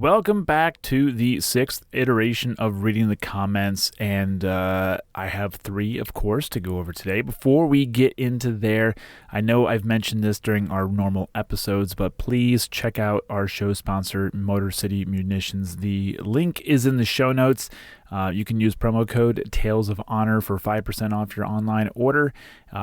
welcome back to the sixth iteration of Reading the Comments, and I have three, of course, to go over today. Before we get into there, I know I've mentioned this during our normal episodes, but please check out our show sponsor, Motor City Munitions. The link is in the show notes. You can use promo code Tales of Honor for 5% off your online order.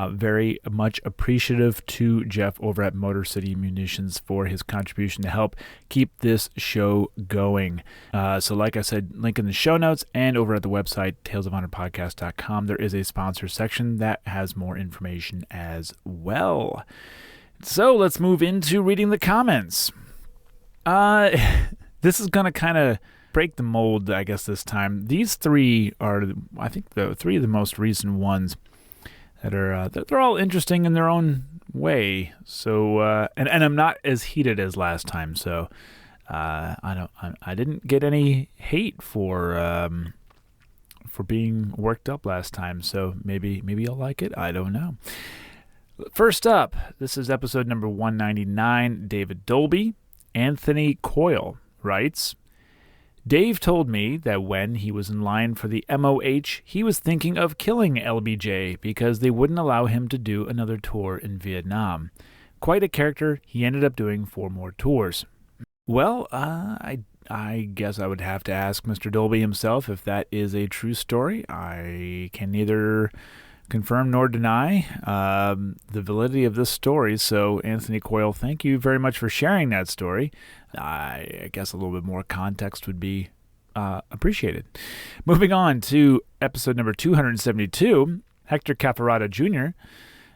Very much appreciative to Jeff over at Motor City Munitions for his contribution to help keep this show going. So like I said, link in the show notes and over at the website, talesofhonorpodcast.com. There is a sponsor section that has more information as well. So let's move into reading the comments. This is going to kind of break the mold, I guess, this time. These three are, I think, the three of the most recent ones that are, they're all interesting in their own way. So, and I'm not as heated as last time. So, I didn't get any hate for being worked up last time. So maybe you'll like it. I don't know. First up, this is episode number 199. David Dolby. Anthony Coyle writes, Dave told me that when he was in line for the MOH, he was thinking of killing LBJ because they wouldn't allow him to do another tour in Vietnam. Quite a character. He ended up doing 4 more tours. Well, I guess I would have to ask Mr. Dolby himself if that is a true story. I can neither confirm nor deny the validity of this story. So, Anthony Coyle, thank you very much for sharing that story. I guess a little bit more context would be appreciated. Moving on to episode number 272, Hector Cafarata Jr.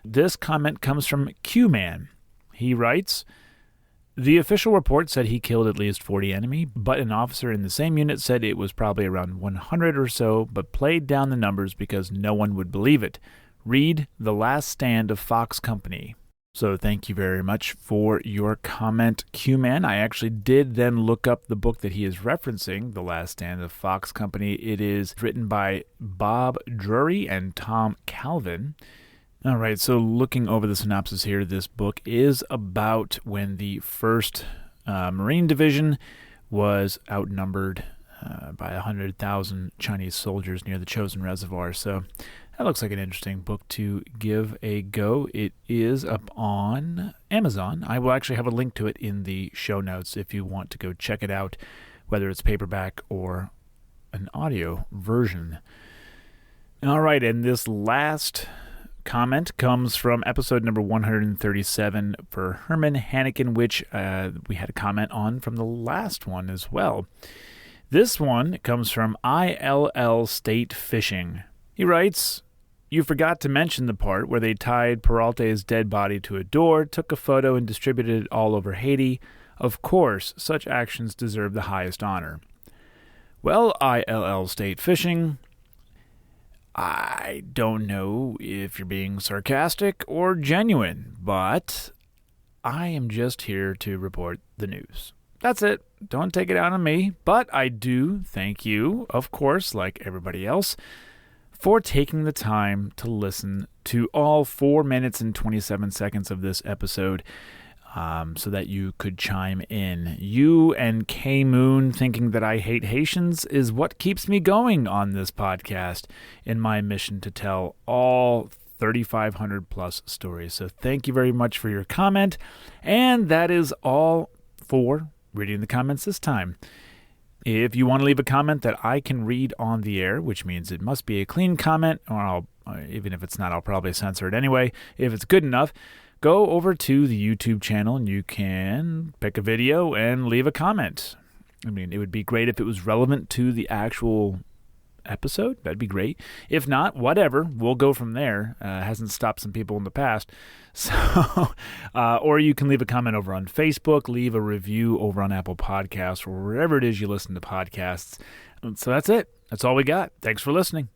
This comment comes from Q-Man. He writes, the official report said he killed at least 40 enemy, but an officer in the same unit said it was probably around 100 or so, but played down the numbers because no one would believe it. Read The Last Stand of Fox Company. So thank you very much for your comment, Q-Man. I actually did then look up the book that he is referencing, The Last Stand of Fox Company. It is written by Bob Drury and Tom Calvin. All right, so looking over the synopsis here, this book is about when the 1st Marine Division was outnumbered by 100,000 Chinese soldiers near the Chosin Reservoir. So that looks like an interesting book to give a go. It is up on Amazon. I will actually have a link to it in the show notes if you want to go check it out, whether it's paperback or an audio version. All right, and this last comment comes from episode number 137 for Herman Hannikin, which we had a comment on from the last one as well. This one comes from ILL State Fishing. He writes, you forgot to mention the part where they tied Peralte's dead body to a door, took a photo, and distributed it all over Haiti. Of course, such actions deserve the highest honor. Well, ILL State Fishing, I don't know if you're being sarcastic or genuine, but I am just here to report the news. That's it. Don't take it out on me, but I do thank you, of course, like everybody else, for taking the time to listen to all 4 minutes and 27 seconds of this episode so that you could chime in. You and K Moon thinking that I hate Haitians is what keeps me going on this podcast in my mission to tell all 3,500 plus stories. So thank you very much for your comment. And that is all for reading the comments this time. If you want to leave a comment that I can read on the air, which means it must be a clean comment, or even if it's not, I'll probably censor it anyway. If it's good enough, go over to the YouTube channel and you can pick a video and leave a comment. I mean, it would be great if it was relevant to the actual episode. That'd be great. If not, whatever. We'll go from there. Hasn't stopped some people in the past. So, or you can leave a comment over on Facebook, leave a review over on Apple Podcasts, or wherever it is you listen to podcasts. So that's it. That's all we got. Thanks for listening.